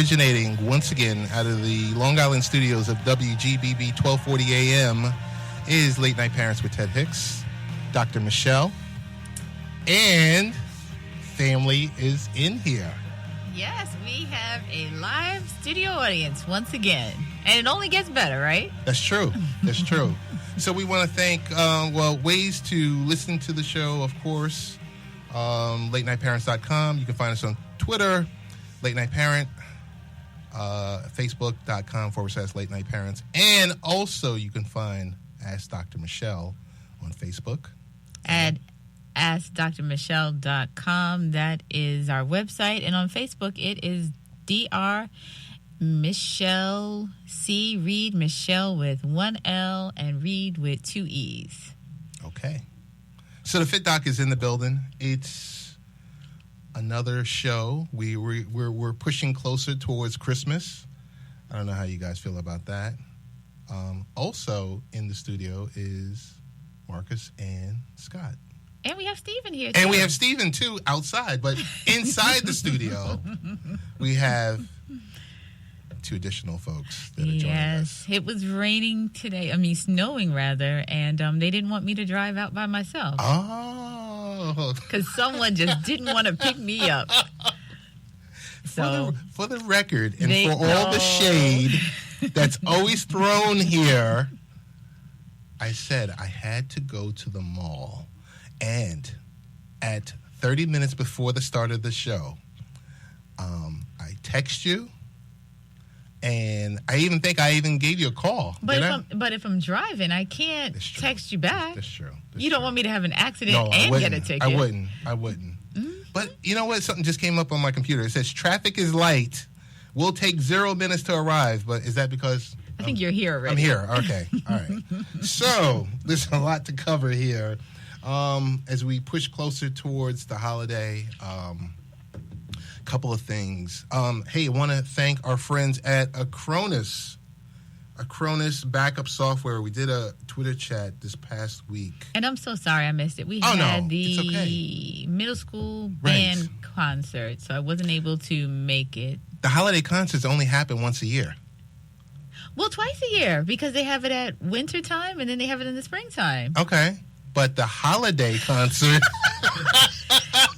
originating once again out of the Long Island studios of WGBB 1240 AM is Late Night Parents with Ted Hicks, Dr. Michelle, and family is in here. Yes, we have a live studio audience once again. And it only gets better, right? That's true. That's true. So we want to thank, ways to listen to the show, of course, latenightparents.com. You can find us on Twitter, Late Night Parent, facebook.com/Late Night Parents. And also you can find Ask Dr. Michelle on Facebook. At AskDrMichelle.com. That is our website. And on Facebook, it is Dr. Michelle C. Reed Michelle with one L and Reed with two E's. Okay. So the Fit Doc is in the building. It's another show. We're pushing closer towards Christmas. I don't know how you guys feel about that. Also in the studio is Marcus and Scott. And we have Steven here, too. And we have Steven, too, outside. But inside the studio, we have two additional folks that are joining us. Yes, it was raining today. Snowing, rather. And they didn't want me to drive out by myself. Oh. Because someone just didn't want to pick me up. So for the record, and for all the shade that's always thrown here, I said I had to go to the mall. And at 30 minutes before the start of the show, I text you, and I think I gave you a call. But if I'm driving, I can't text you back. That's true. You don't want me to have an accident and get a ticket. I wouldn't. Mm-hmm. But you know what? Something just came up on my computer. It says traffic is light. Will take 0 minutes to arrive. But is that because... I think you're here already. I'm here. Okay. All right. So there's a lot to cover here. As we push closer towards the holiday, couple of things. Hey, I want to thank our friends at Acronis Backup Software. We did a Twitter chat this past week. And I'm so sorry I missed it. We had the middle school band concert, so I wasn't able to make it. The holiday concerts only happen once a year. Well, twice a year, because they have it at winter time and then they have it in the springtime. Okay. But the holiday concert...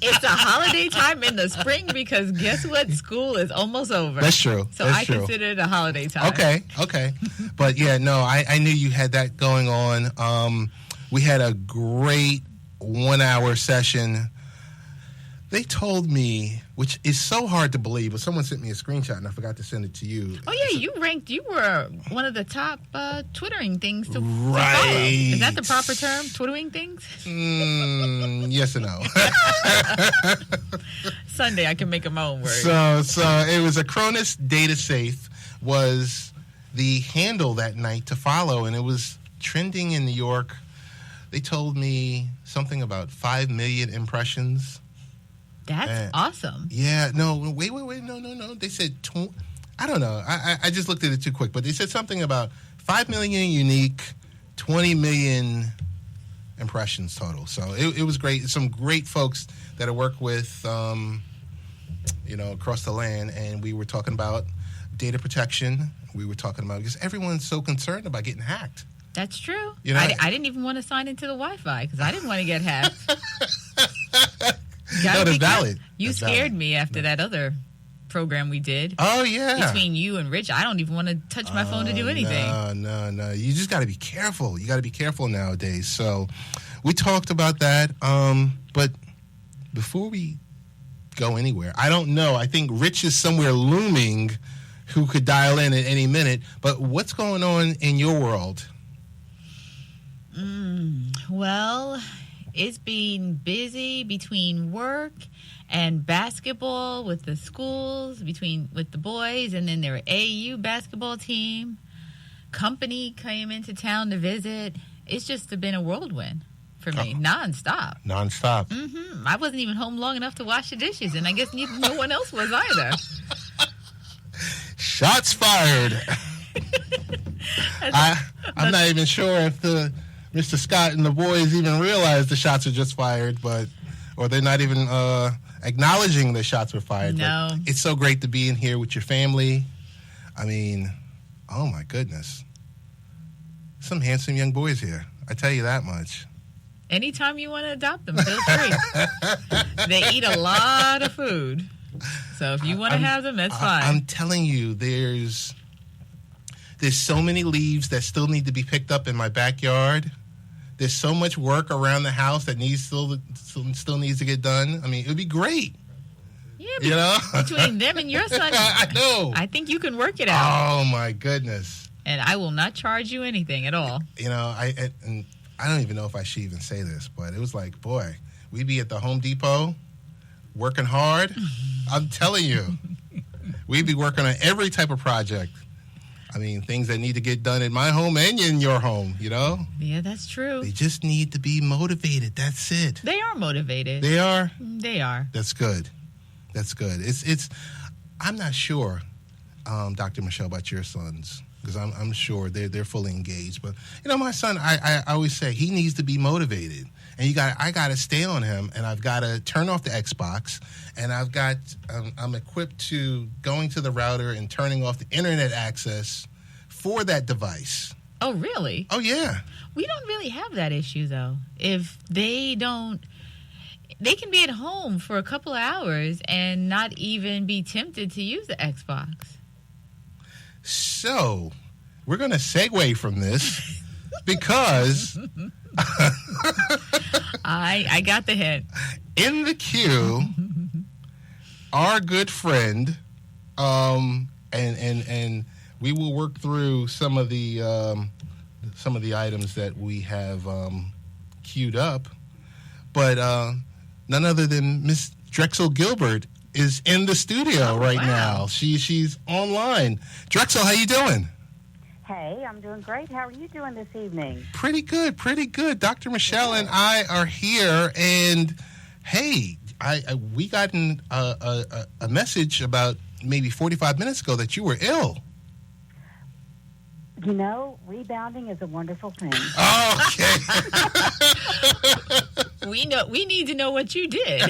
It's a holiday time in the spring because guess what? School is almost over. That's true. So I consider it a holiday time. Okay. But yeah, no, I knew you had that going on. We had a great 1 hour session. They told me, which is so hard to believe, but someone sent me a screenshot and I forgot to send it to you. Oh, yeah, you were one of the top Twittering things to follow. Is that the proper term, Twittering things? Yes and no. Sunday, I can make up my own word. So it was Acronis Data Safe was the handle that night to follow, and it was trending in New York. They told me something about 5 million impressions. That's awesome. Yeah, no, wait, no. They said, I don't know. I just looked at it too quick, but they said something about 5 million unique, 20 million impressions total. So it was great. Some great folks that I work with, across the land, and we were talking about data protection. We were talking about, because everyone's so concerned about getting hacked. That's true. I didn't even want to sign into the Wi-Fi because I didn't want to get hacked. No, that's valid. You scared me after that other program we did. Oh, yeah. Between you and Rich, I don't even want to touch my phone to do anything. No. You just got to be careful. You got to be careful nowadays. So we talked about that. But before we go anywhere, I don't know. I think Rich is somewhere looming who could dial in at any minute. But what's going on in your world? Well, it's been busy between work and basketball with the schools, with the boys, and then their AAU basketball team. Company came into town to visit. It's just been a whirlwind for me, nonstop. Mm-hmm. I wasn't even home long enough to wash the dishes, and I guess no one else was either. Shots fired. I'm not even sure if Mr. Scott and the boys even realize the shots are just fired, or they're not even acknowledging the shots were fired. No. But it's so great to be in here with your family. I mean, oh my goodness. Some handsome young boys here. I tell you that much. Anytime you want to adopt them, feel free. They eat a lot of food. So if you want to have them, that's fine. I'm telling you, there's so many leaves that still need to be picked up in my backyard. There's so much work around the house that still needs to get done. I mean, it would be great. Yeah, between them and your son, I know. I think you can work it out. Oh my goodness! And I will not charge you anything at all. I don't even know if I should even say this, but it was like, boy, we'd be at the Home Depot working hard. I'm telling you, we'd be working on every type of project. I mean, things that need to get done in my home and in your home, Yeah, that's true. They just need to be motivated. That's it. They are motivated. They are? They are. That's good. That's good. I'm not sure, Dr. Michelle, about your sons, because I'm sure they're fully engaged. But, my son, I always say he needs to be motivated. And I got to stay on him, and I've got to turn off the Xbox, and I'm equipped to going to the router and turning off the internet access for that device. Oh, really? Oh, yeah. We don't really have that issue, though. If they can be at home for a couple of hours and not even be tempted to use the Xbox. So, we're going to segue from this because I got the hint. In the queue, our good friend, and we will work through some of the items that we have queued up, but none other than Miss Drexel Gilbert is in the studio now. She's online. Drexel, how you doing? Hey, I'm doing great. How are you doing this evening? Pretty good. Dr. Michelle and I are here, and hey, we got a message about maybe 45 minutes ago that you were ill. Rebounding is a wonderful thing. Okay. We need to know what you did.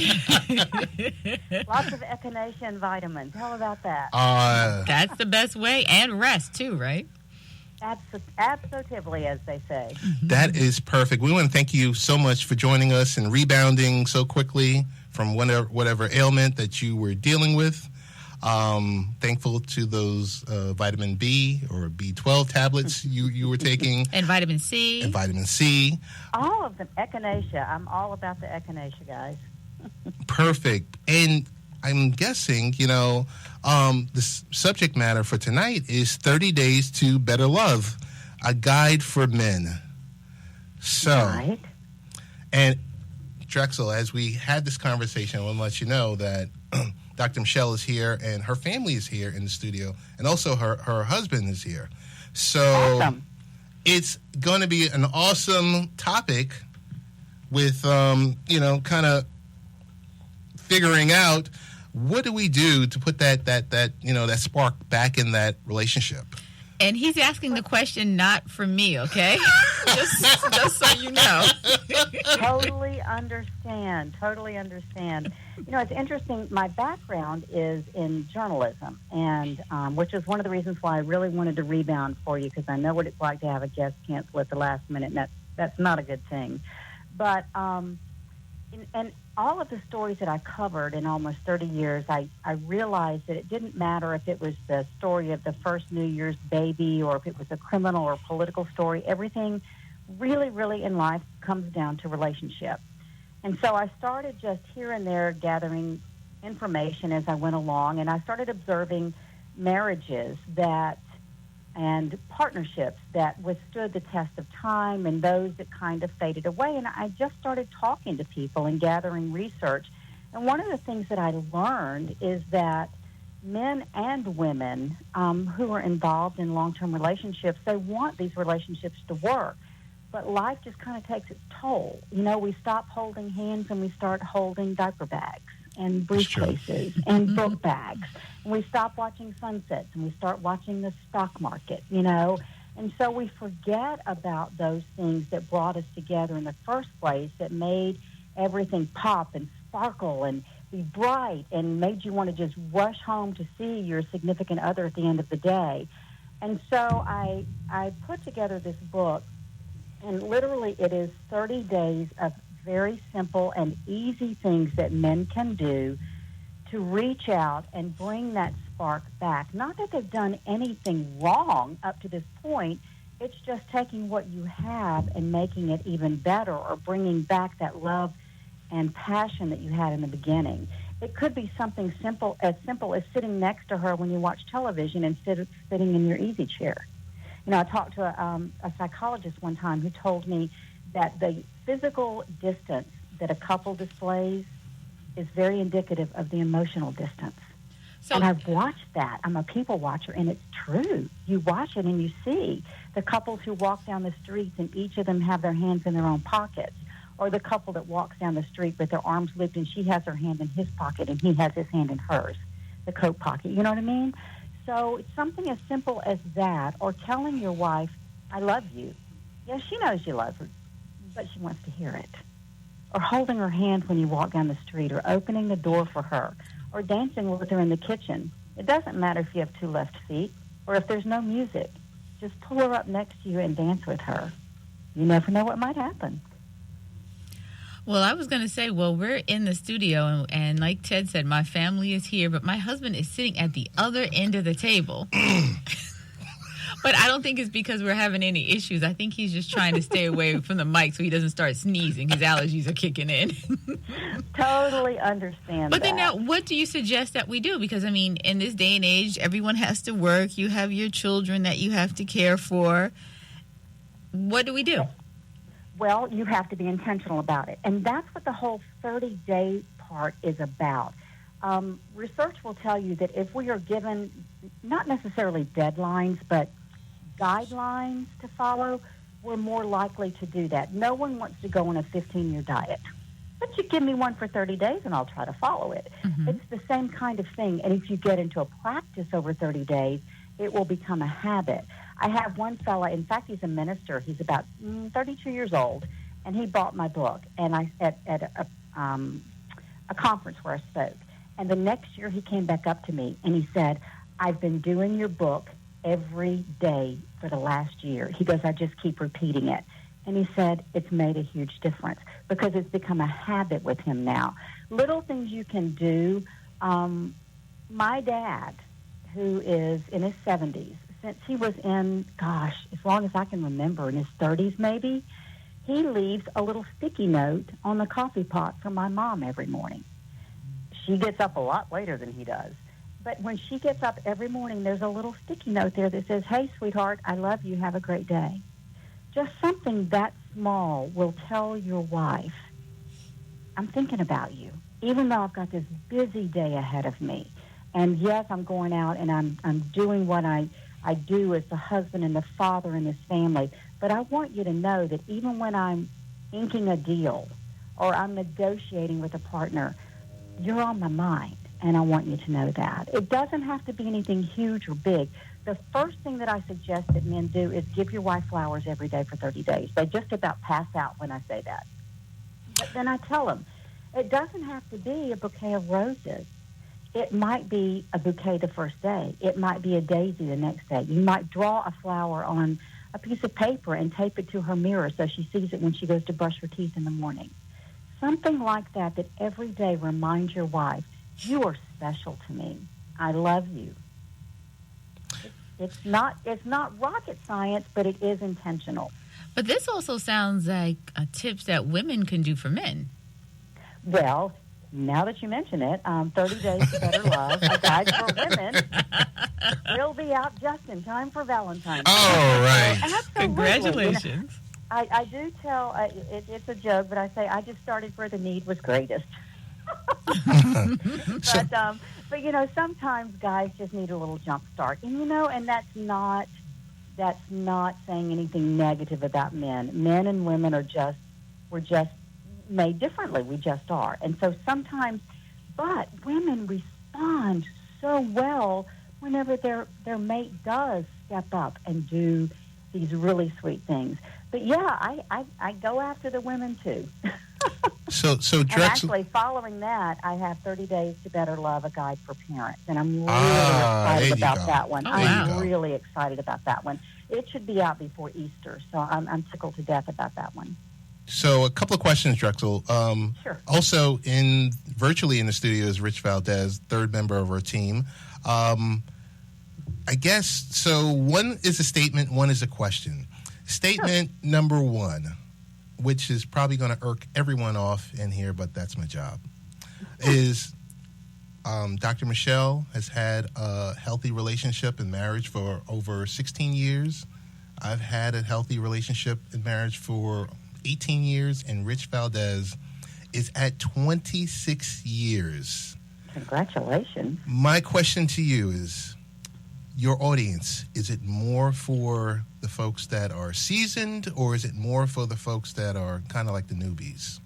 Lots of echinacea and vitamins. How about that? That's the best way, and rest too, right? Absolutely, as they say. That is perfect. We want to thank you so much for joining us and rebounding so quickly from whatever ailment that you were dealing with. Thankful to those vitamin B or B12 tablets you were taking. And vitamin C. All of them. Echinacea. I'm all about the echinacea, guys. Perfect. And I'm guessing, the subject matter for tonight is 30 Days to Better Love, a guide for men. So, right. And Drexel, as we had this conversation, I want to let you know that Dr. Michelle is here and her family is here in the studio, and also her husband is here. So awesome. It's going to be an awesome topic with, kind of figuring out what do we do to put that spark back in that relationship. And he's asking the question not from me, okay? just so you know. Totally understand. It's interesting. My background is in journalism, and which is one of the reasons why I really wanted to rebound for you, because I know what it's like to have a guest cancel at the last minute, and that's not a good thing. But and all of the stories that I covered in almost 30 years, I realized that it didn't matter if it was the story of the first New Year's baby or if it was a criminal or political story. Everything really, really in life comes down to relationship. And so I started just here and there gathering information as I went along, and I started observing marriages and partnerships that withstood the test of time and those that kind of faded away. And I just started talking to people and gathering research. And one of the things that I learned is that men and women who are involved in long-term relationships, they want these relationships to work. But life just kind of takes its toll. We stop holding hands and we start holding diaper bags and briefcases and book bags. And we stop watching sunsets and we start watching the stock market, And so we forget about those things that brought us together in the first place, that made everything pop and sparkle and be bright and made you want to just rush home to see your significant other at the end of the day. And so I put together this book, and literally it is 30 days of very simple and easy things that men can do to reach out and bring that spark back. Not that they've done anything wrong up to this point. It's just taking what you have and making it even better, or bringing back that love and passion that you had in the beginning. It could be something simple as sitting next to her when you watch television instead of sitting in your easy chair. You know, I talked to a psychologist one time who told me that the physical distance that a couple displays is very indicative of the emotional distance. So, and I've watched that. I'm a people watcher, and it's true. You watch it and you see the couples who walk down the streets and each of them have their hands in their own pockets, or the couple that walks down the street with their arms looped and she has her hand in his pocket and he has his hand in hers, the coat pocket. You know what I mean? So it's something as simple as that, or telling your wife, I love you. Yeah, she knows you love her, but she wants to hear it. Or holding her hand when you walk down the street, or opening the door for her, or dancing with her in the kitchen. It doesn't matter if you have two left feet or if there's no music. Just pull her up next to you and dance with her. You never know what might happen. Well, I was going to say, we're in the studio, and like Ted said, my family is here, but my husband is sitting at the other end of the table. But I don't think it's because we're having any issues. I think he's just trying to stay away from the mic so he doesn't start sneezing. His allergies are kicking in. Totally understand But that. then now, what do you suggest that we do? Because, I mean, in this day and age, everyone has to work. You have your children that you have to care for. What do we do? Well, you have to be intentional about it. And that's what the whole 30-day part is about. Research will tell you that if we are given not necessarily deadlines, but guidelines to follow, we're more likely to do that. No one wants to go on a 15-year diet. But you give me one for 30 days and I'll try to follow it. Mm-hmm. It's the same kind of thing. And if you get into a practice over 30 days, it will become a habit. I have one fella, in fact, he's a minister. He's about 32 years old, and he bought my book and at a conference where I spoke. And the next year he came back up to me and he said, I've been doing your book every day for the last year. He goes, I just keep repeating it. And he said, it's made a huge difference because it's become a habit with him now. Little things you can do. My dad, who is in his 70s, since he was in, as long as I can remember, in his 30s maybe, he leaves a little sticky note on the coffee pot for my mom every morning. She gets up a lot later than he does. But when she gets up every morning, there's a little sticky note there that says, hey, sweetheart, I love you. Have a great day. Just something that small will tell your wife, I'm thinking about you, even though I've got this busy day ahead of me. And yes, I'm going out and I'm doing what I do as the husband and the father in this family. But I want you to know that even when I'm inking a deal or I'm negotiating with a partner, you're on my mind, and I want you to know that. It doesn't have to be anything huge or big. The first thing that I suggest that men do is give your wife flowers every day for 30 days. They just about pass out when I say that. But then I tell them, it doesn't have to be a bouquet of roses. It might be a bouquet the first day. It might be a daisy the next day. You might draw a flower on a piece of paper and tape it to her mirror so she sees it when she goes to brush her teeth in the morning. Something like that every day reminds your wife, you are special to me. I love you. It's not rocket science, but it is intentional. But this also sounds like tips that women can do for men. Well, now that you mention it, 30 Days to Better Love, a guide for women, will be out just in time for Valentine's Day. Oh, right. Absolutely. Congratulations. You know, I do tell, it's a joke, but I say I just started where the need was greatest. But, you know, sometimes guys just need a little jump start. And, you know, and that's not saying anything negative about men. Men and women we're just made differently. We just are. And so sometimes, but women respond so well whenever their mate does step up and do these really sweet things. But yeah, I go after the women too. So And Drexel. actually, following that, I have 30 Days to Better Love, a guide for parents. And I'm really there excited you about go. that one. Oh, There you I'm go. really excited about that one. It should be out before Easter, so I'm tickled to death about that one. So a couple of questions, Drexel. Sure. Also, virtually in the studio is Rich Valdez, third member of our team. I guess so. One is a statement, one is a question. Statement number one, which is probably going to irk everyone off in here, but that's my job, is Dr. Michelle has had a healthy relationship and marriage for over 16 years. I've had a healthy relationship and marriage for 18 years, and Rich Valdez is at 26 years. Congratulations. My question to you is, your audience, is it more for the folks that are seasoned, or is it more for the folks that are kind of like the newbies?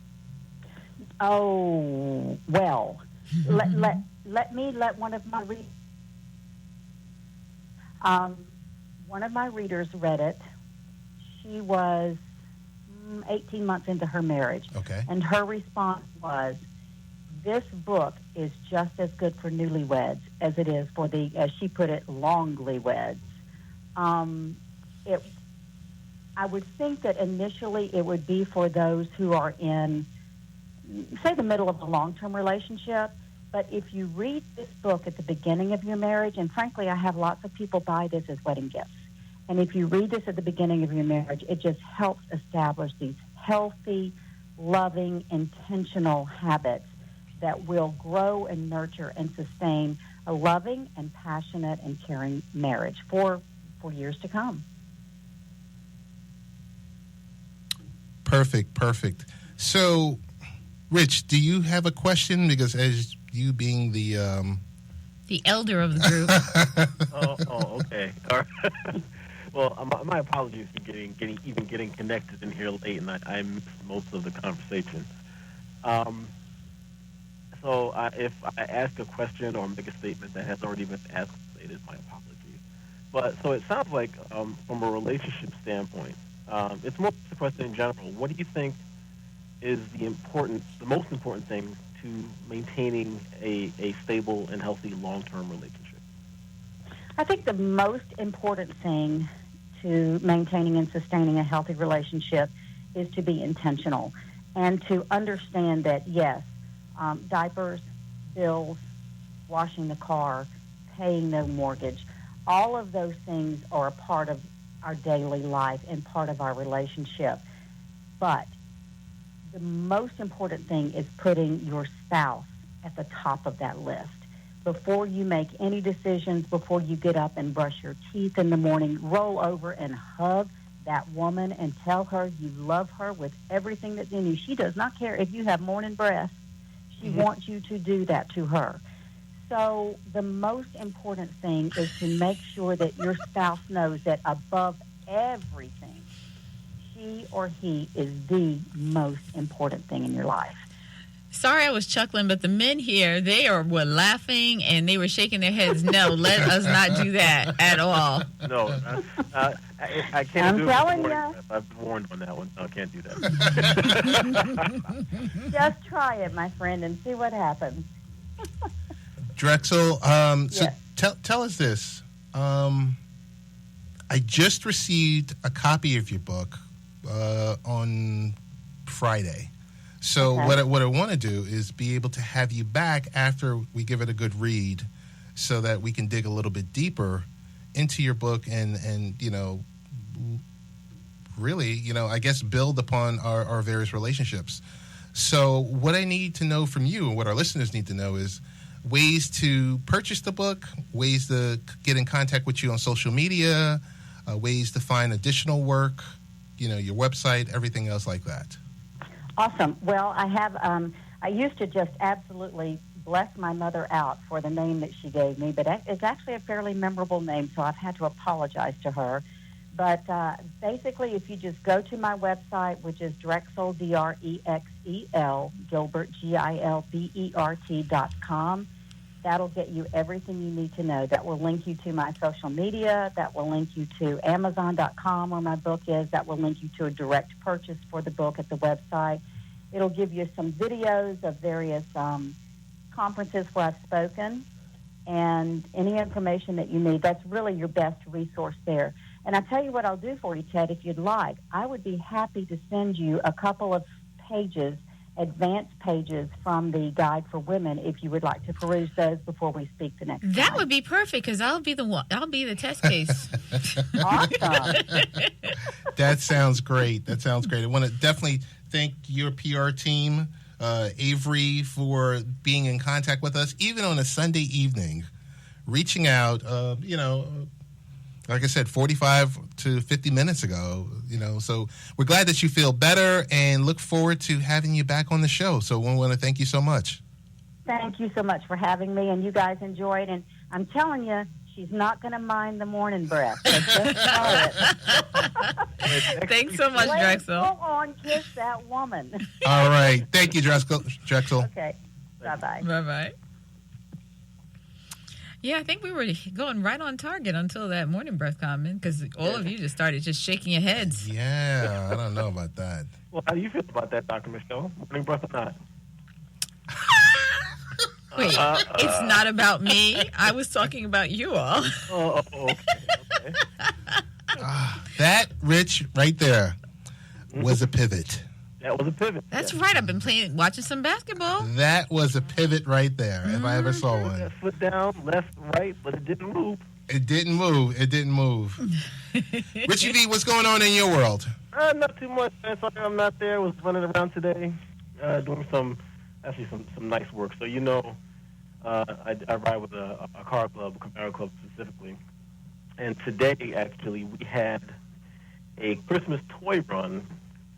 Oh, well, let one of my readers read it. She was 18 months into her marriage. Okay. And her response was, this book is just as good for newlyweds as it is for the, as she put it, longlyweds. I would think that initially it would be for those who are in, say, the middle of a long-term relationship. But if you read this book at the beginning of your marriage, and frankly, I have lots of people buy this as wedding gifts. And if you read this at the beginning of your marriage, it just helps establish these healthy, loving, intentional habits that will grow and nurture and sustain a loving and passionate and caring marriage for years to come. Perfect. So, Rich, do you have a question? Because as you being the elder of the group. Okay. All right. Well, my apologies for getting connected in here late, and I missed most of the conversation. So if I ask a question or make a statement that has already been asked, it is my apologies. But so it sounds like from a relationship standpoint, it's more just a question in general. What do you think is the most important thing to maintaining a stable and healthy long-term relationship? I think the most important thing to maintaining and sustaining a healthy relationship is to be intentional and to understand that, yes, diapers, bills, washing the car, paying the mortgage, all of those things are a part of our daily life and part of our relationship. But the most important thing is putting your spouse at the top of that list. Before you make any decisions, before you get up and brush your teeth in the morning, roll over and hug that woman and tell her you love her with everything that's in you. She does not care if you have morning breath. She wants you to do that to her. So the most important thing is to make sure that your spouse knows that above everything, she or he is the most important thing in your life. Sorry I was chuckling, but the men here, were laughing and they were shaking their heads. No, let us not do that at all. No, I can't I'm do it. telling you. I've been warned on that one. No, I can't do that. Just try it, my friend, and see what happens. Drexel, so Yes. tell us this. I just received a copy of your book on Friday. So Okay. what I want to do is be able to have you back after we give it a good read so that we can dig a little bit deeper into your book and really, I guess build upon our various relationships. So what I need to know from you and what our listeners need to know is ways to purchase the book, ways to get in contact with you on social media, ways to find additional work, your website, everything else like that. Awesome. Well, I have. I used to just absolutely bless my mother out for the name that she gave me, but it's actually a fairly memorable name, so I've had to apologize to her. But basically, if you just go to my website, which is Drexel, Drexel, Gilbert, GILBERT.com, that'll get you everything you need to know. That will link you to my social media. That will link you to Amazon.com, where my book is. That will link you to a direct purchase for the book at the website. It'll give you some videos of various conferences where I've spoken and any information that you need. That's really your best resource there. And I tell you what I'll do for you, Ted, if you'd like. I would be happy to send you a couple of pages, advanced pages from the Guide for Women, if you would like to peruse those before we speak the next time. That would be perfect, because I'll be the test case. Awesome. That sounds great. I want to definitely thank your PR team, Avery, for being in contact with us, even on a Sunday evening, reaching out, like I said, 45 to 50 minutes ago, so we're glad that you feel better and look forward to having you back on the show. So we want to thank you so much. Thank you so much for having me, and you guys enjoy it. And I'm telling you, she's not going to mind the morning breath. So just know it. Thanks so much, Drexel. Go on, kiss that woman. All right. Thank you, Drexel. Okay. Bye-bye. Bye-bye. Yeah, I think we were going right on target until that morning breath comment, because all of you just started just shaking your heads. Yeah, I don't know about that. Well, how do you feel about that, Dr. Michelle? Morning breath or not? Wait, it's not about me. I was talking about you all. Okay. That, Rich, right there, was a pivot. That was a pivot. That's right. I've been watching some basketball. That was a pivot right there, if I ever saw one. Foot down, left, right, but it didn't move. It didn't move. Richie V, what's going on in your world? Not too much, man. Sorry I'm not there. Was running around today, doing some nice work. So, I ride with a car club, a Camaro club specifically. And today, actually, we had a Christmas toy run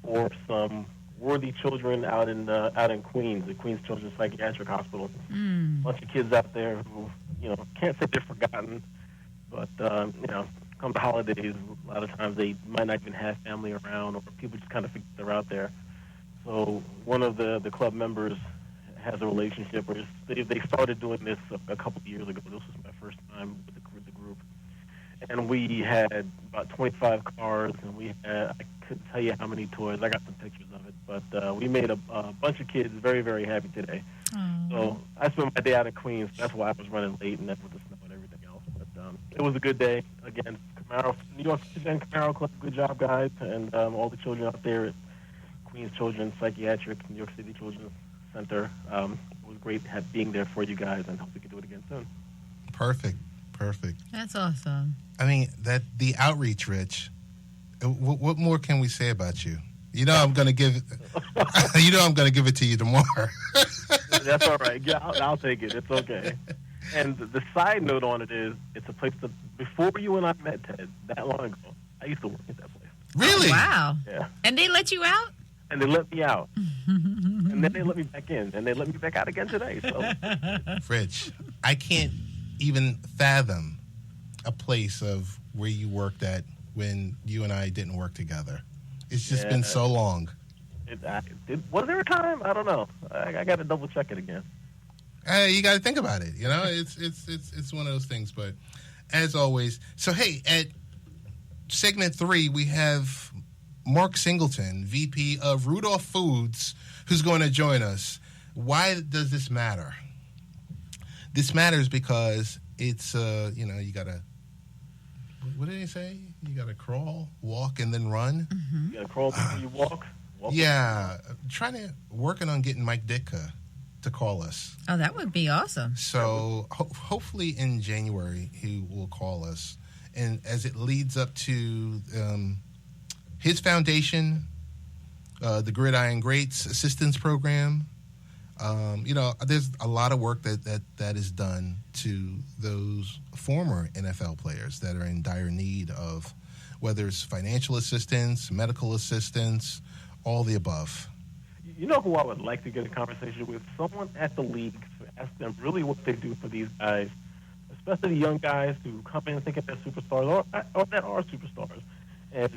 for some worthy children out in Queens, the Queens Children's Psychiatric Hospital. A bunch of kids out there who, can't say they're forgotten, but, come the holidays, a lot of times they might not even have family around, or people just kind of forget they're out there. So one of the club members has a relationship where they started doing this a couple of years ago. This was my first time with the group. And we had about 25 cars, and I couldn't tell you how many toys. I got some pictures of it. But we made a bunch of kids very, very happy today. Aww. So I spent my day out in Queens. That's why I was running late, and that's with the snow and everything else. But it was a good day. Again, New York City Camaro Club, good job, guys. And all the children out there at Queens Children's Psychiatric, New York City Children's Center. It was great being there for you guys, and hope we can do it again soon. Perfect. That's awesome. I mean, the outreach, Rich. What more can we say about you? I'm going to give. I'm going to give it to you tomorrow. That's all right. Yeah, I'll take it. It's okay. And the side note on it is, it's a place that before you and I met, Ted, that long ago, I used to work at that place. Really? Oh, wow. Yeah. And they let you out? And they let me out. And then they let me back in. And they let me back out again today. So, Rich, I can't even fathom a place of where you worked at when you and I didn't work together. It's just been so long. Was there a time? I don't know. I got to double check it again. You got to think about it. It's one of those things. But as always, so hey, at segment 3, we have Mark Singleton, VP of Rudolph Foods, who's going to join us. Why does this matter? This matters because it's, you got to, what did he say? You got to crawl, walk, and then run. Mm-hmm. You got to crawl before you walk. Yeah. Working on getting Mike Ditka to call us. Oh, that would be awesome. So hopefully in January he will call us. And as it leads up to his foundation, the Gridiron Greats Assistance Program, there's a lot of work that is done to those former NFL players that are in dire need of, whether it's financial assistance, medical assistance, all the above. You know who I would like to get a conversation with? Someone at the league to ask them really what they do for these guys, especially the young guys who come in thinking they're superstars or that are superstars. And,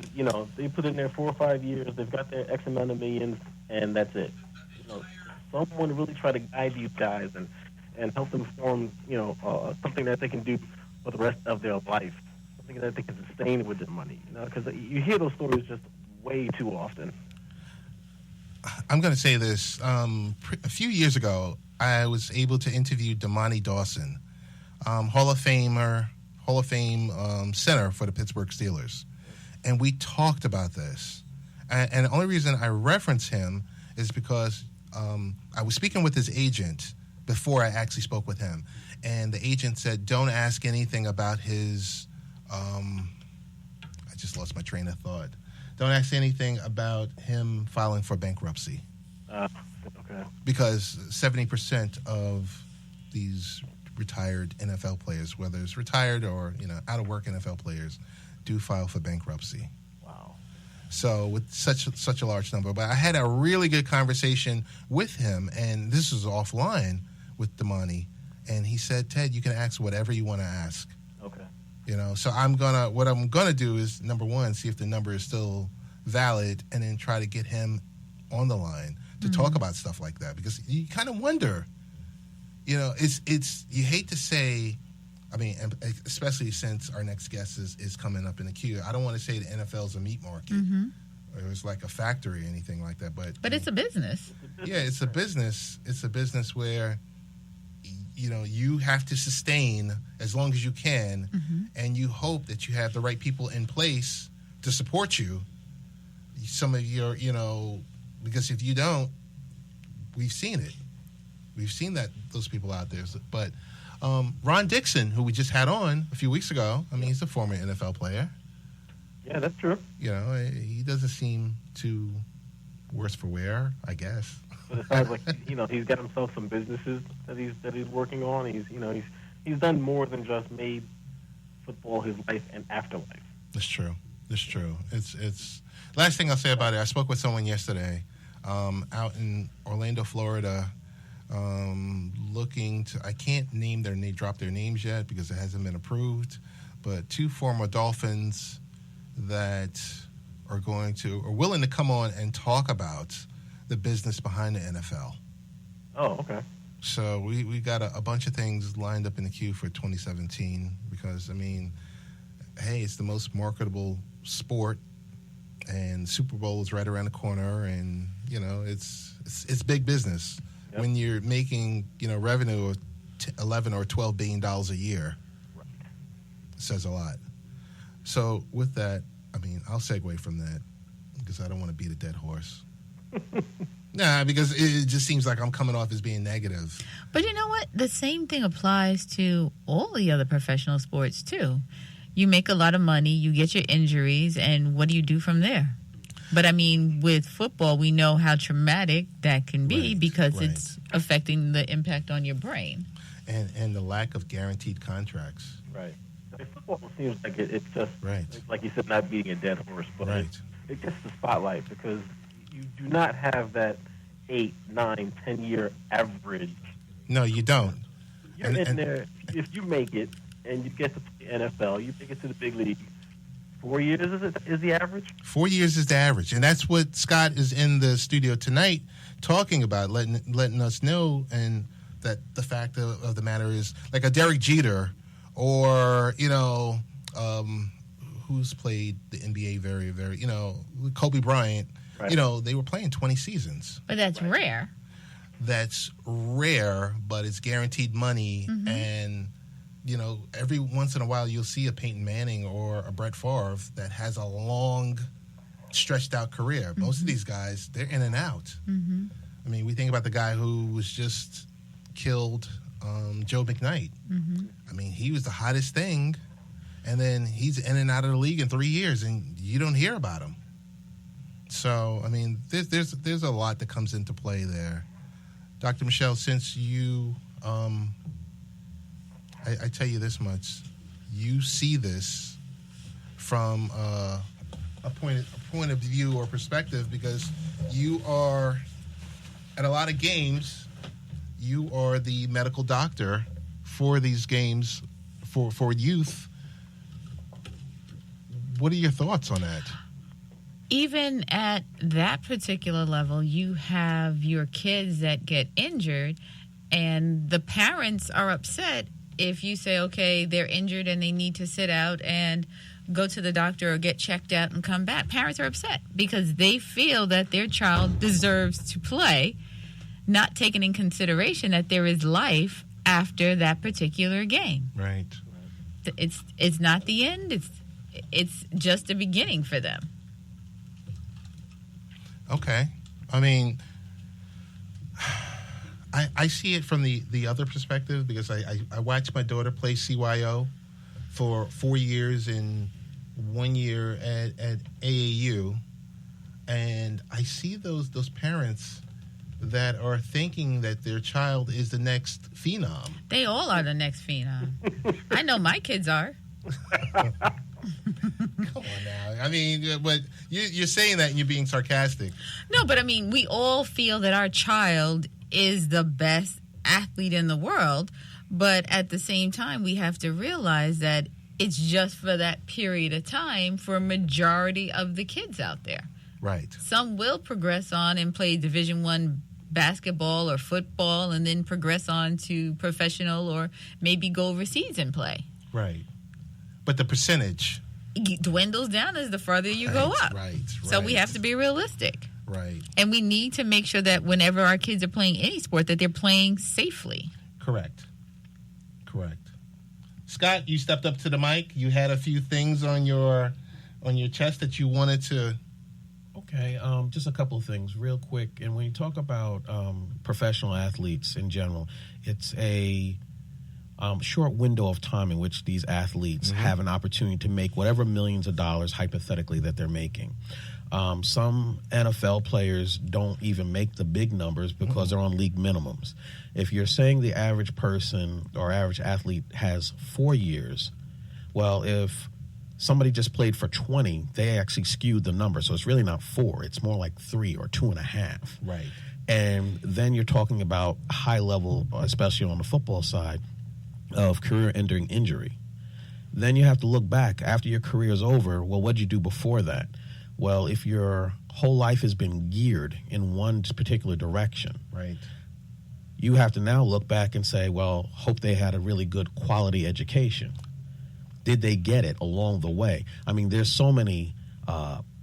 they put in there 4 or 5 years, they've got their X amount of millions, and that's it. Someone really try to guide these guys and help them form, something that they can do for the rest of their life, something that they can sustain with their money, because you hear those stories just way too often. I'm going to say this. A few years ago, I was able to interview Damani Dawson, Hall of Fame center for the Pittsburgh Steelers. And we talked about this. And the only reason I reference him is because I was speaking with his agent before I actually spoke with him. And the agent said, don't ask anything about his, I just lost my train of thought. Don't ask anything about him filing for bankruptcy. Okay. Because 70% of these retired NFL players, whether it's retired or, out of work NFL players, do file for bankruptcy. Wow. So with such a large number. But I had a really good conversation with him, and this was offline with Damani, and he said, Ted, you can ask whatever you want to ask. Okay. So what I'm gonna do is, number one, see if the number is still valid, and then try to get him on the line to talk about stuff like that, because you kind of wonder, it's you hate to say, I mean, especially since our next guest is coming up in the queue. I don't want to say the NFL's a meat market or it's like a factory or anything like that, but it's a business. Yeah, it's a business. It's a business where you have to sustain as long as you can, and you hope that you have the right people in place to support you. Some of your, because if you don't, we've seen it. We've seen that those people out there. But Ron Dixon, who we just had on a few weeks ago, I mean, he's a former NFL player. Yeah, that's true. He doesn't seem too worse for wear, I guess. But it sounds like he's got himself some businesses that he's working on. He's done more than just made football his life and afterlife. That's true. It's last thing I'll say about it. I spoke with someone yesterday out in Orlando, Florida, looking to. I can't drop their names yet because it hasn't been approved. But 2 former Dolphins that are willing to come on and talk about the business behind the NFL. Oh, okay. So we got a bunch of things lined up in the queue for 2017 because, I mean, hey, it's the most marketable sport, and Super Bowl is right around the corner, and, it's big business. Yep. When you're making, revenue of $11 or $12 billion a year. Right. It says a lot. So with that, I mean, I'll segue from that because I don't want to beat a dead horse. Nah, because it just seems like I'm coming off as being negative. But you know what? The same thing applies to all the other professional sports, too. You make a lot of money, you get your injuries, and what do you do from there? But, I mean, with football, we know how traumatic that can be because it's affecting the impact on your brain. And the lack of guaranteed contracts. Right. Football seems like it's just, it's like you said, not beating a dead horse, but it gets the spotlight because you do not have that 8, 9, 10-year average. No, you don't. You're in there. If you make it and you get to play NFL, you make it to the big league. 4 years is the average? 4 years is the average. And that's what Scott is in the studio tonight talking about, letting us know, and that the fact of the matter is, like a Derek Jeter or, who's played the NBA very, very, Kobe Bryant, they were playing 20 seasons. But that's rare. That's rare, but it's guaranteed money, and every once in a while you'll see a Peyton Manning or a Brett Favre that has a long, stretched-out career. Most of these guys, they're in and out. I mean, we think about the guy who was just killed, Joe McKnight. I mean, he was the hottest thing, and then he's in and out of the league in 3 years, and you don't hear about him. So, I mean, there's a lot that comes into play there. Dr. Michelle, since you... I tell you this much: you see this from a point of view or perspective because you are at a lot of games. You are the medical doctor for these games for youth. What are your thoughts on that? Even at that particular level, you have your kids that get injured, and the parents are upset if you say, okay, they're injured and they need to sit out, and go to the doctor or get checked out and come back. Parents are upset because they feel that their child deserves to play, not taking in consideration that there is life after that particular game. Right. It's not the end. It's just the beginning for them. Okay. I mean, I see it from the other perspective because I watched my daughter play CYO for 4 years and 1 year at AAU, and I see those parents that are thinking that their child is the next phenom. They all are the next phenom. I know my kids are. Come on now. I mean, but you're saying that and you're being sarcastic. No, but I mean, we all feel that our child is the best athlete in the world, but at the same time, we have to realize that it's just for that period of time for a majority of the kids out there. Right. Some will progress on and play Division I basketball or football and then progress on to professional or maybe go overseas and play. Right. But the percentage dwindles down as the further you go up. Right. So we have to be realistic. Right. And we need to make sure that whenever our kids are playing any sport, that they're playing safely. Correct. Scott, you stepped up to the mic. You had a few things on your chest that you wanted to. Okay, just a couple of things real quick. And when you talk about professional athletes in general, it's a short window of time in which these athletes have an opportunity to make whatever millions of dollars, hypothetically, that they're making. Some NFL players don't even make the big numbers because they're on league minimums. If you're saying the average person or average athlete has 4 years, well, if somebody just played for 20, they actually skewed the number. So it's really not 4. It's more like 3 or 2.5. Right. And then you're talking about high level, especially on the football side, of career-ending injury. Then you have to look back after your career is over. Well, what did you do before that? Well, if your whole life has been geared in one particular direction, right, you have to now look back and say, well, hope they had a really good quality education. Did they get it along the way? I mean, there's so many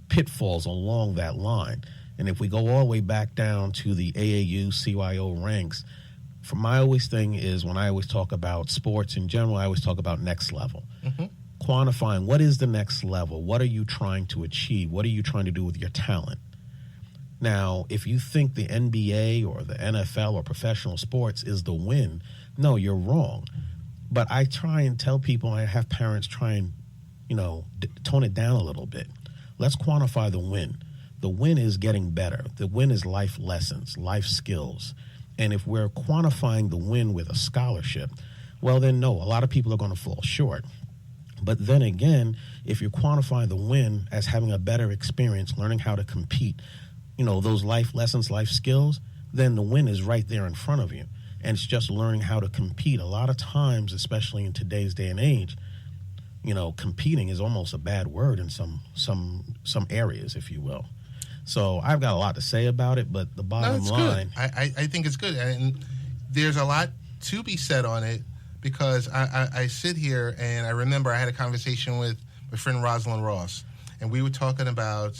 pitfalls along that line. And if we go all the way back down to the AAU, CYO ranks, for my always thing is when I always talk about sports in general, I always talk about next level. Quantifying what is the next level? What are you trying to achieve? What are you trying to do with your talent? Now, if you think the NBA or the NFL or professional sports is the win, no, you're wrong. But I try and tell people, I have parents try and, tone it down a little bit. Let's quantify the win. The win is getting better. The win is life lessons, life skills. And if we're quantifying the win with a scholarship, well, then no, a lot of people are going to fall short. But then again, if you quantify the win as having a better experience, learning how to compete, those life lessons, life skills, then the win is right there in front of you. And it's just learning how to compete. A lot of times, especially in today's day and age, competing is almost a bad word in some areas, if you will. So I've got a lot to say about it, but the bottom line... Good. I think it's good. And there's a lot to be said on it because I sit here and I remember I had a conversation with my friend Rosalind Ross, and we were talking about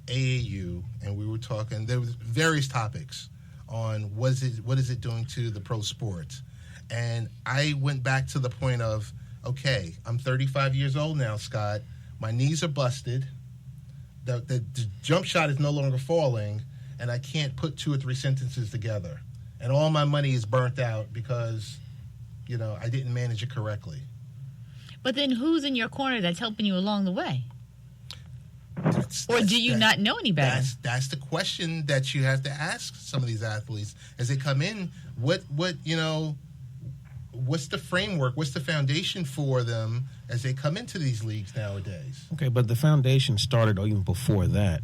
AAU, and we were talking... There was various topics on what is it doing to the pro sport. And I went back to the point of, okay, I'm 35 years old now, Scott. My knees are busted. The jump shot is no longer falling, and I can't put 2 or 3 sentences together. And all my money is burnt out because, I didn't manage it correctly. But then who's in your corner that's helping you along the way? Or do you not know any better? That's the question that you have to ask some of these athletes as they come in. What's the framework? What's the foundation for them as they come into these leagues nowadays? Okay, but the foundation started even before that.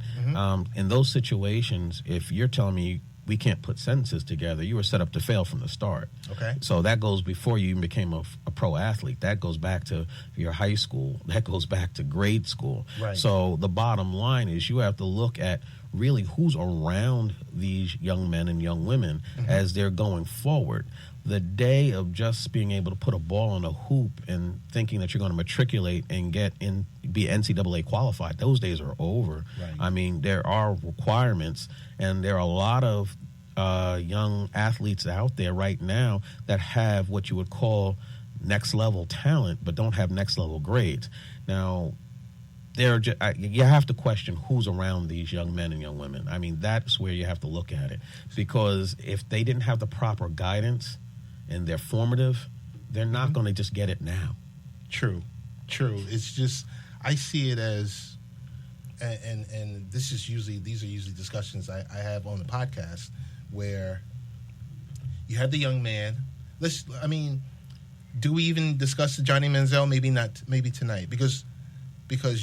In those situations, if you're telling me we can't put sentences together, you were set up to fail from the start. Okay. So that goes before you even became a pro athlete. That goes back to your high school. That goes back to grade school. Right. So the bottom line is you have to look at really who's around these young men and young women as they're going forward. the day of just being able to put a ball on a hoop and thinking that you're going to matriculate and be NCAA qualified, those days are over. Right. I mean, there are requirements, and there are a lot of young athletes out there right now that have what you would call next level talent, but don't have next level grades. Now, you have to question who's around these young men and young women. I mean, that's where you have to look at it, because if they didn't have the proper guidance and they're formative, they're not going to just get it now. True. It's just, I see it as, and these are usually discussions I have on the podcast, where you have the young man. Do we even discuss Johnny Manziel? Maybe not. Maybe tonight, because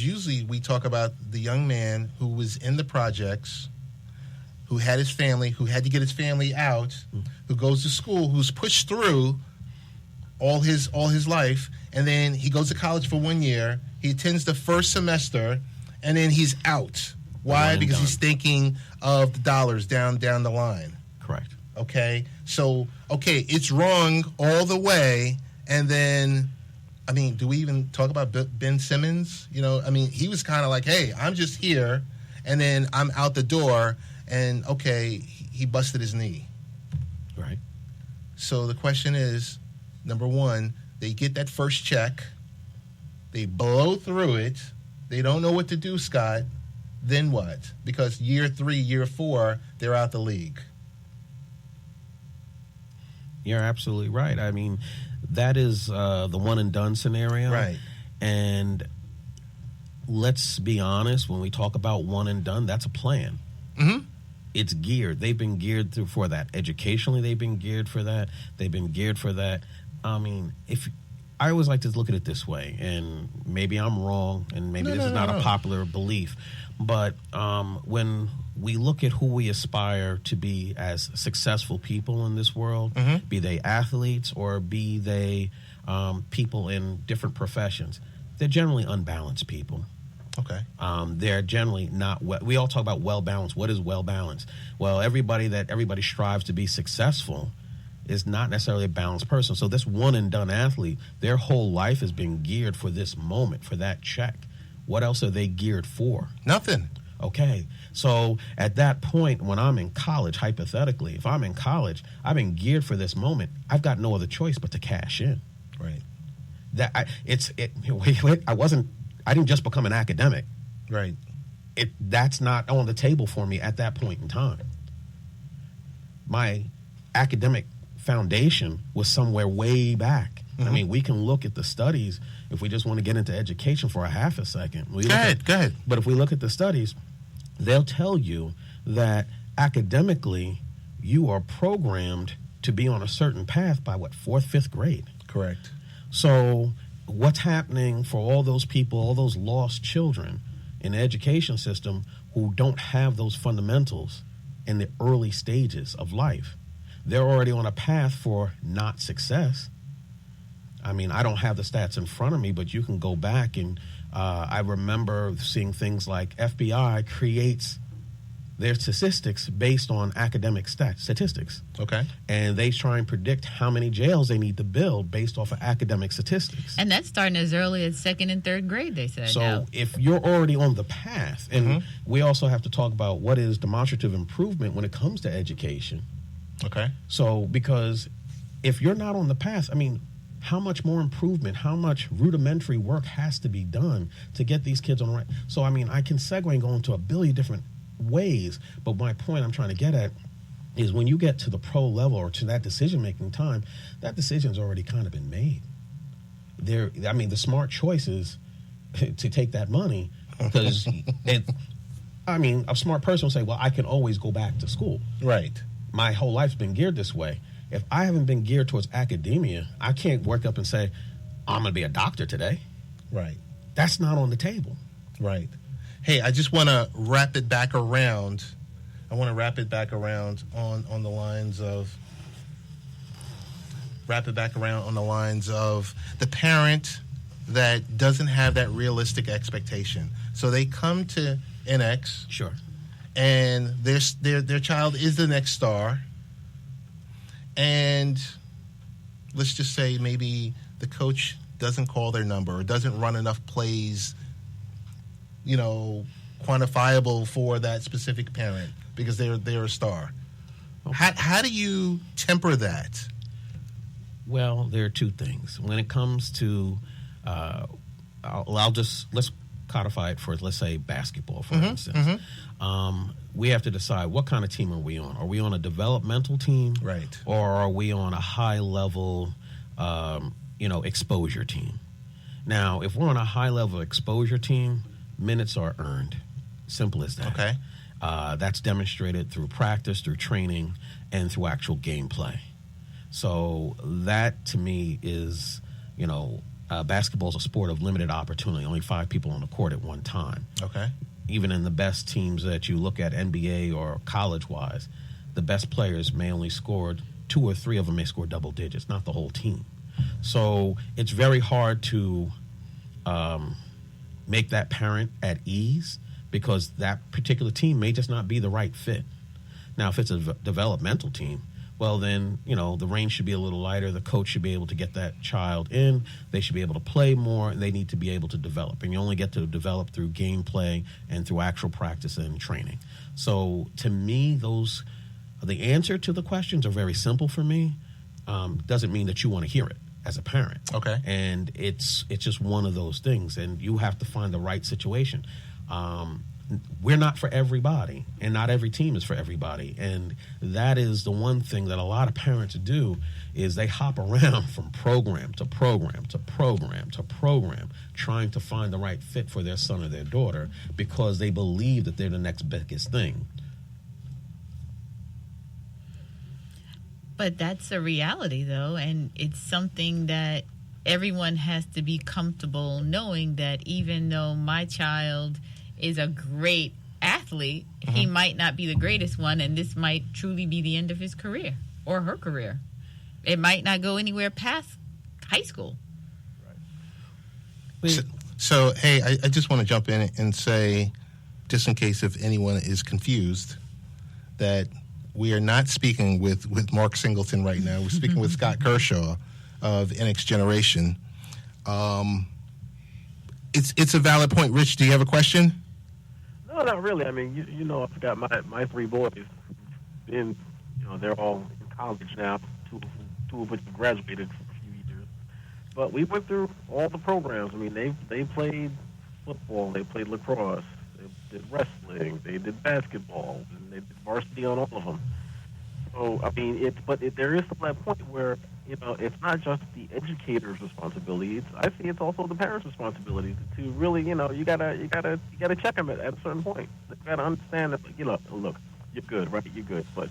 usually we talk about the young man who was in the projects, who had his family, who had to get his family out, who goes to school, who's pushed through all his life, and then he goes to college for 1 year. He attends the first semester, and then he's out. Why? Because he's thinking of the dollars down the line. Correct. Okay? So, it's wrong all the way, and then, do we even talk about Ben Simmons? He was kind of like, hey, I'm just here, and then I'm out the door, and, he busted his knee. Right. So the question is, number one, they get that first check, they blow through it, they don't know what to do, Scott. Then what? Because year 3, year 4, they're out the league. You're absolutely right. I mean, that is the one and done scenario. Right. And let's be honest, when we talk about one and done, that's a plan. Mm-hmm. It's geared. They've been geared for that. Educationally, they've been geared for that. They've been geared for that. I always like to look at it this way, and maybe I'm wrong, and maybe this is not a popular belief, but when we look at who we aspire to be as successful people in this world, be they athletes or be they people in different professions, they're generally unbalanced people. Okay. They're generally not we all talk about well-balanced. What is well-balanced? Well, everybody strives to be successful is not necessarily a balanced person. So this one-and-done athlete, their whole life has been geared for this moment, for that check. What else are they geared for? Nothing. Okay. So at that point, when I'm in college, hypothetically, if I'm in college, I've been geared for this moment. I've got no other choice but to cash in. Right. I didn't just become an academic. Right. That's not on the table for me at that point in time. My academic foundation was somewhere way back. Mm-hmm. We can look at the studies if we just want to get into education for a half a second. Go ahead. But if we look at the studies, they'll tell you that academically you are programmed to be on a certain path by 4th, 5th grade. Correct. So what's happening for all those people, all those lost children in the education system who don't have those fundamentals in the early stages of life? They're already on a path for not success. I don't have the stats in front of me, but you can go back and I remember seeing things like FBI creates their statistics based on academic statistics. Okay. And they try and predict how many jails they need to build based off of academic statistics. And that's starting as early as 2nd and 3rd grade, they said. So if you're already on the path, and we also have to talk about what is demonstrative improvement when it comes to education. Okay. So because if you're not on the path, how much more improvement, how much rudimentary work has to be done to get these kids on the right? So, I can segue and go into a billion different ways, but my point I'm trying to get at is when you get to the pro level or to that decision-making time, that decision's already kind of been made. The smart choice is to take that money because a smart person will say, well, I can always go back to school. Right. My whole life's been geared this way. If I haven't been geared towards academia, I can't work up and say, I'm going to be a doctor today. Right. That's not on the table. Right. Hey, I just want to wrap it back around. I want to wrap it back around on the lines of the parent that doesn't have that realistic expectation. So they come to NX. Sure. And their child is the next star. And let's just say maybe the coach doesn't call their number or doesn't run enough plays, quantifiable for that specific parent because they're a star. Okay. How do you temper that? Well, there are two things. When it comes to, let's codify it for, let's say, basketball, for instance. We have to decide what kind of team are we on. Are we on a developmental team? Right. Or are we on a high-level, exposure team? Now, if we're on a high-level exposure team, minutes are earned. Simple as that. Okay. That's demonstrated through practice, through training, and through actual gameplay. So that, to me, is, basketball is a sport of limited opportunity. Only 5 people on the court at one time. Okay. Even in the best teams that you look at, NBA or college-wise, the best players may only score 2 or 3 of them may score double digits, not the whole team. So it's very hard to make that parent at ease because that particular team may just not be the right fit. Now, if it's a developmental team, well, then, the range should be a little lighter. The coach should be able to get that child in. They should be able to play more, and they need to be able to develop. And you only get to develop through gameplay and through actual practice and training. So, to me, the answer to the questions are very simple for me. Doesn't mean that you want to hear it as a parent. Okay. And it's just one of those things, and you have to find the right situation. We're not for everybody, and not every team is for everybody. And that is the one thing that a lot of parents do is they hop around from program to program to program to program, trying to find the right fit for their son or their daughter because they believe that they're the next biggest thing. But that's a reality, though, and it's something that everyone has to be comfortable knowing that even though my child is a great athlete, he might not be the greatest one, and this might truly be the end of his career or her career. It might not go anywhere past high school. Right. So hey, I just want to jump in and say, just in case if anyone is confused, that we are not speaking with Mark Singleton right now. We're speaking with Scott Kershaw of NX Generation. It's a valid point. Rich, do you have a question? No, not really. I mean, I've got my 3 boys. They're all in college now. Two of which have graduated for a few years. But we went through all the programs. I mean, they played football, they played lacrosse, they did wrestling, they did basketball, and they did varsity on all of them. So I mean, there is that point where it's not just the educator's responsibility. I see it's also the parents' responsibility to really, you gotta check them at a certain point. You gotta understand that, look, you're good, right? You're good, but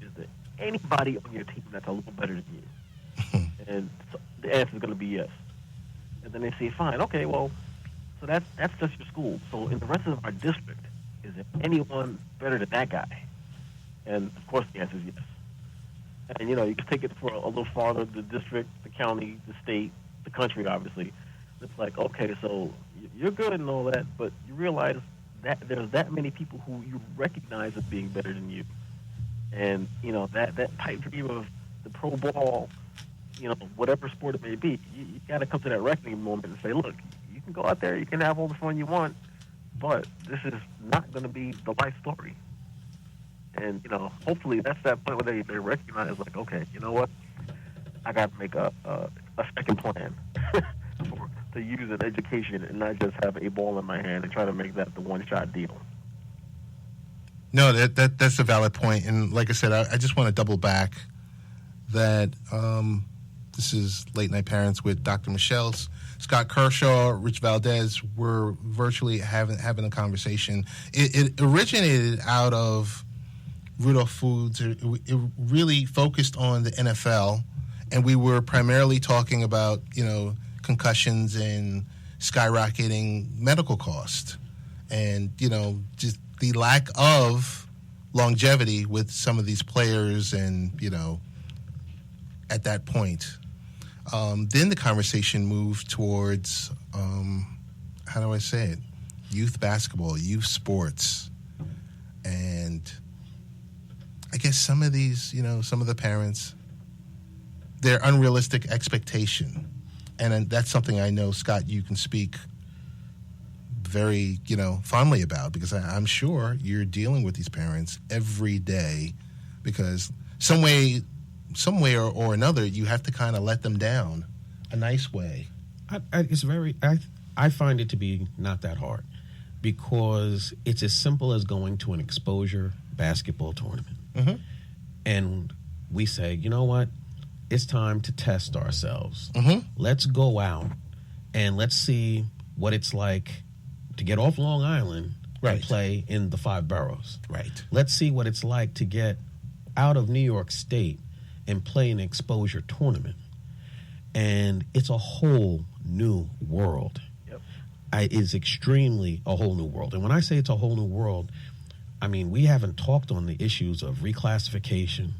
is there anybody on your team that's a little better than you? And so the answer is going to be yes. And then they say, fine, okay, well, so that's just your school. So in the rest of our district, is there anyone better than that guy? And of course, the answer is yes. And, you can take it for a little farther, the district, the county, the state, the country, obviously. It's like, okay, so you're good and all that, but you realize that there's that many people who you recognize as being better than you. And, that pipe dream of the pro ball, whatever sport it may be, you got to come to that reckoning moment and say, look, you can go out there, you can have all the fun you want, but this is not going to be the life story. And, hopefully that's that point where they recognize, like, okay, you know what? I got to make a second plan to use an education and not just have a ball in my hand and try to make that the one-shot deal. No, that's a valid point. And like I said, I just want to double back that this is Late Night Parents with Dr. Michelle, Scott Kershaw, Rich Valdez. We're virtually having a conversation. It originated out of Rudolph Foods. It really focused on the NFL, and we were primarily talking about, concussions and skyrocketing medical costs and, just the lack of longevity with some of these players and, at that point. Then the conversation moved towards, how do I say it? Youth basketball, youth sports. And I guess some of these, some of the parents, their unrealistic expectation. And that's something I know, Scott, you can speak very, fondly about, because I'm sure you're dealing with these parents every day, because some way or another, you have to kind of let them down a nice way. I find it to be not that hard, because it's as simple as going to an exposure basketball tournament. Mm-hmm. And we say, you know what? It's time to test ourselves. Mm-hmm. Let's go out and let's see what it's like to get off Long Island and play in the 5 boroughs. Right. Let's see what it's like to get out of New York State and play an exposure tournament. And it's a whole new world. Yep. It's extremely a whole new world. And when I say it's a whole new world, I mean, we haven't talked on the issues of reclassification,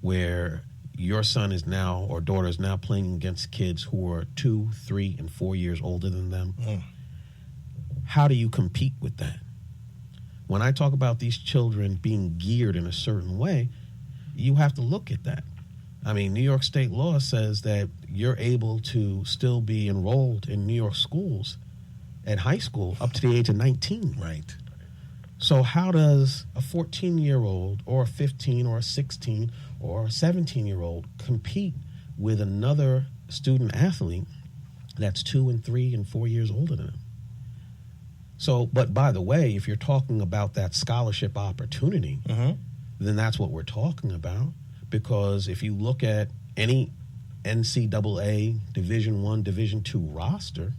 where your son is now, or daughter is now, playing against kids who are 2, 3, and 4 years older than them. Mm. How do you compete with that? When I talk about these children being geared in a certain way, you have to look at that. I mean, New York state law says that you're able to still be enrolled in New York schools at high school up to the age of 19. Right. So how does a 14-year-old or a 15 or a 16 or a 17-year-old compete with another student athlete that's 2 and 3 and 4 years older than them? So, but by the way, if you're talking about that scholarship opportunity, Mm-hmm. then that's what we're talking about. Because if you look at any NCAA Division I, Division II roster,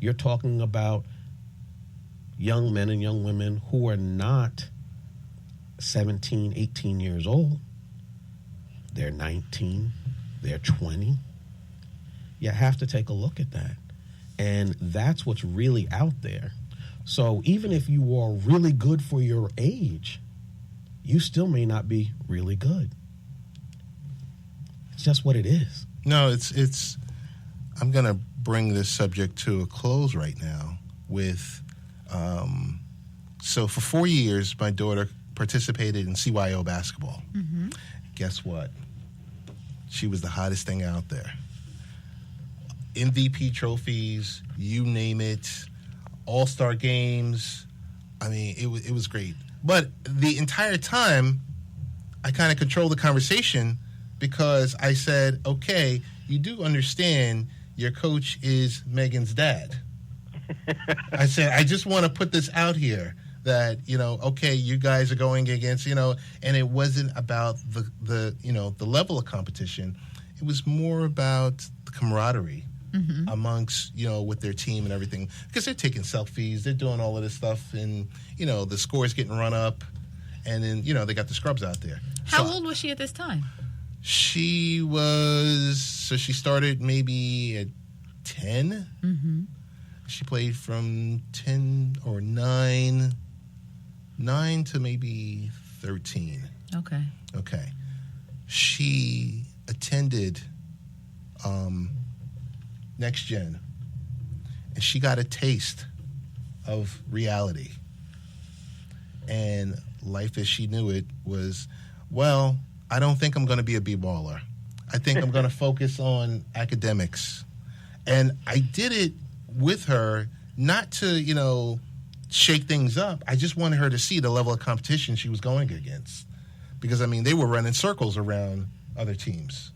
you're talking about young men and young women who are not 17, 18 years old. They're 19, they're 20. You have to take a look at that. And that's what's really out there. So even if you are really good for your age, you still may not be really good. It's just what it is. No, it's. I'm going to bring this subject to a close right now with. So for 4 years, my daughter participated in CYO basketball. Mm-hmm. Guess what? She was the hottest thing out there. MVP trophies, you name it, all-star games. I mean, it was great. But the entire time, I kind of controlled the conversation, because I said, okay, you do understand your coach is Megan's dad. I said, I just want to put this out here that, okay, you guys are going against, and it wasn't about the level of competition. It was more about the camaraderie amongst, with their team and everything, because they're taking selfies, they're doing all of this stuff, and, the score's getting run up, and then, they got the scrubs out there. How old was she at this time? She started maybe at 10. Mm-hmm. She played from 10 or 9 to maybe 13. Okay. She attended Next Gen, and she got a taste of reality. And life as she knew it was, well, I don't think I'm going to be a b-baller. I think I'm going to focus on academics. And I did it with her, not to, shake things up. I just wanted her to see the level of competition she was going against. Because, I mean, they were running circles around other teams.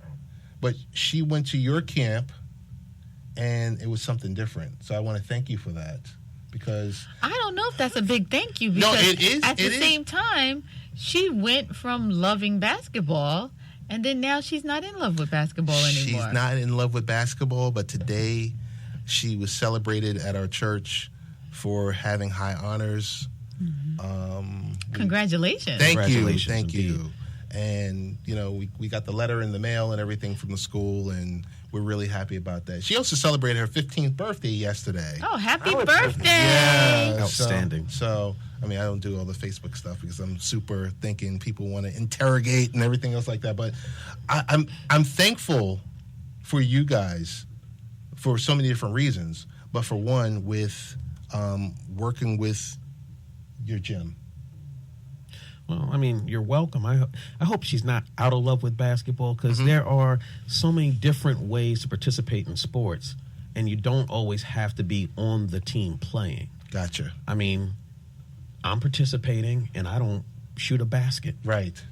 But she went to your camp, and it was something different. So I want to thank you for that. Because I don't know if that's a big thank you. Because no, it is. At the same time, she went from loving basketball, and then now she's not in love with basketball anymore. She's not in love with basketball, but today she was celebrated at our church for having high honors. Mm-hmm. Congratulations. Thank you. And, we got the letter in the mail and everything from the school, and we're really happy about that. She also celebrated her 15th birthday yesterday. Oh, happy birthday. Yeah. Outstanding. So, I mean, I don't do all the Facebook stuff because I'm super thinking people want to interrogate and everything else like that. But I'm thankful for you guys for so many different reasons. But for one, with working with your gym. Well, I mean, you're welcome. I hope she's not out of love with basketball, because there are so many different ways to participate in sports, and you don't always have to be on the team playing. Gotcha. I mean, I'm participating, and I don't shoot a basket. Right.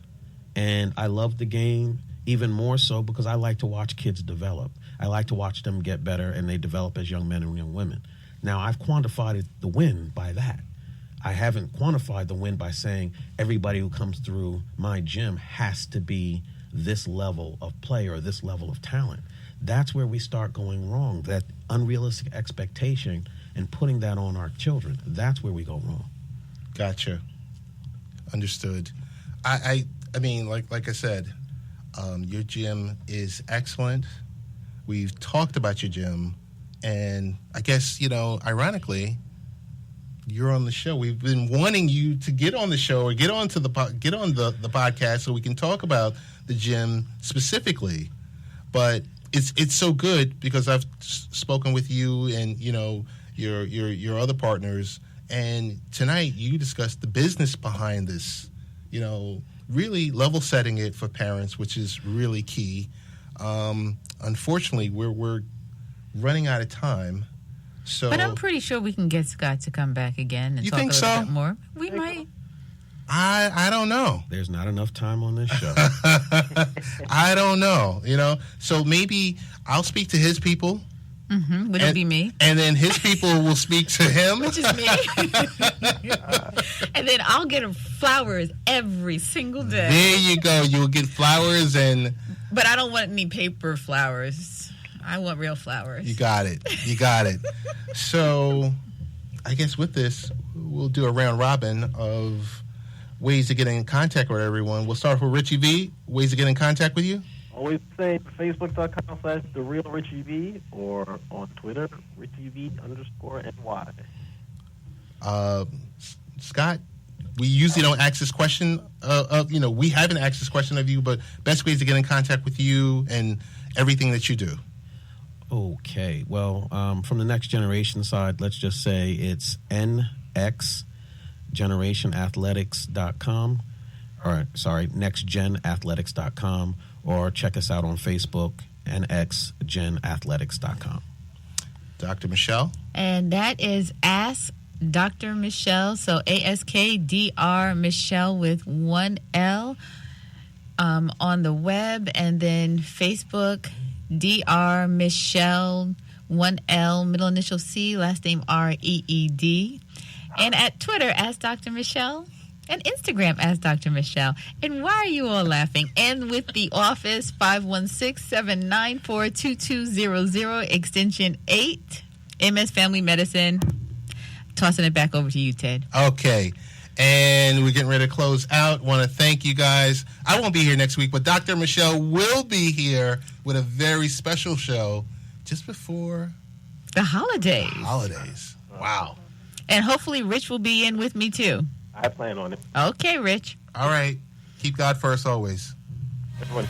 And I love the game even more so because I like to watch kids develop. I like to watch them get better, and they develop as young men and young women. Now, I've quantified the win by that. I haven't quantified the win by saying everybody who comes through my gym has to be this level of play or this level of talent. That's where we start going wrong, that unrealistic expectation and putting that on our children. That's where we go wrong. Gotcha. Understood. I mean, like I said, your gym is excellent. We've talked about your gym, and I guess, ironically, you're on the show. We've been wanting you to get on the show or get on the podcast so we can talk about the gym specifically. But it's so good because I've spoken with you and your other partners, and tonight you discussed the business behind this. Really level setting it for parents, which is really key. Unfortunately, we're running out of time. So, but I'm pretty sure we can get Scott to come back again and you talk think a little so? bit more. We might. I don't know. There's not enough time on this show. I don't know. So maybe I'll speak to his people. Would it be me? And then his people will speak to him. Which is me. And then I'll get him flowers every single day. There you go. You'll get flowers and... But I don't want any paper flowers. I want real flowers. You got it. So I guess with this, we'll do a round robin of ways to get in contact with everyone. We'll start with Richie V. Ways to get in contact with you? Always say Facebook.com/TheRealRichieV or on Twitter, RichieV_NY. Scott, we usually don't ask this question we haven't asked this question of you, but best ways to get in contact with you and everything that you do. Okay. Well, from the Next Generation side, let's just say it's nxgenerationathletics.com, or sorry, nextgenathletics.com, or check us out on Facebook, nxgenathletics.com. Dr. Michelle? And that is Ask Dr. Michelle, so ASKDR Michelle with one L on the web, and then Facebook, Dr. Michelle, one L, middle initial C, last name REED, and at Twitter, Ask Dr. Michelle, and Instagram, Ask Dr. Michelle. And why are you all laughing? And with the office, 516-794-2200, extension 8, MS Family Medicine. Tossing it back over to you, Ted. Okay. And we're getting ready to close out. Want to thank you guys. I won't be here next week, but Dr. Michelle will be here with a very special show just before the holidays. Wow. And hopefully Rich will be in with me, too. I plan on it. Okay, Rich. All right. Keep God first always. Everyone,